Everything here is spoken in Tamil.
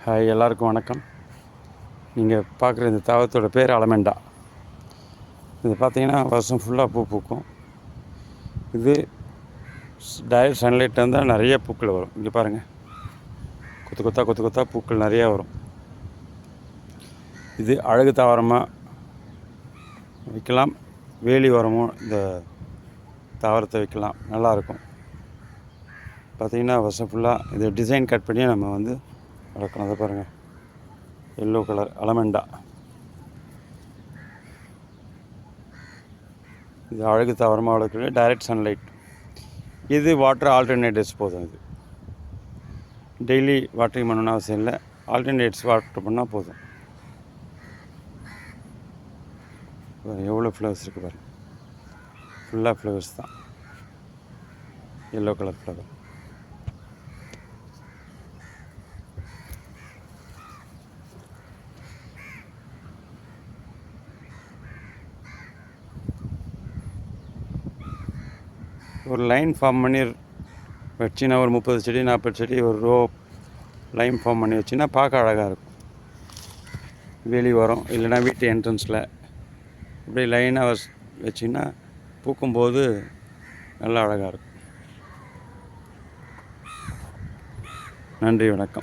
ஹாய், எல்லாருக்கும் வணக்கம். நீங்கள் பார்க்குற இந்த தாவரத்தோட பேர் அலமெண்டா. இது பார்த்தீங்கன்னா வருஷம் ஃபுல்லாக பூ பூக்கும். இது டைரக்ட் சன்லைட் இருந்தால் நிறைய பூக்கள் வரும். இங்கே பாருங்கள், கொத்து கொத்தாக பூக்கள் நிறையா வரும். இது அழகு தாவரமாக வைக்கலாம், வேலி உரமும் இந்த தாவரத்தை வைக்கலாம், நல்லாயிருக்கும். பார்த்திங்கன்னா வருஷம் ஃபுல்லாக இது டிசைன் கட் பண்ணி நம்ம வளர்க்கணும். அதை பாருங்கள், எல்லோ கலர் அலமெண்டா. இது அழகு தாவரமாக வளர்க்குறது, டைரக்ட் சன்லைட். இது வாட்டர் ஆல்டர்னேட்டிவ்ஸ் போதும். இது டெய்லி வாட்டரிங் பண்ணணும்னு அவசியம் இல்லை, ஆல்டர்னேட்ஸ் வாட்டர் பண்ணால் போதும். எவ்வளோ ஃப்ளவர்ஸ் இருக்குது பாருங்கள், ஃபுல்லாக ஃப்ளவர்ஸ் தான், எல்லோ கலர் ஃப்ளவர். ஒரு லைன் ஃபார்ம் பண்ணி வச்சுன்னா ஒரு 30 செடி 40 செடி ஒரு ரோ லைன் ஃபார்ம் பண்ணி வச்சுன்னா பார்க்க அழகாக இருக்கும். வெளி வரும், இல்லைன்னா வீட்டு என்ட்ரன்ஸில் இப்படி லைனாக வச்சிங்கன்னா பூக்கும்போது நல்லா அழகாக இருக்கும். நன்றி, வணக்கம்.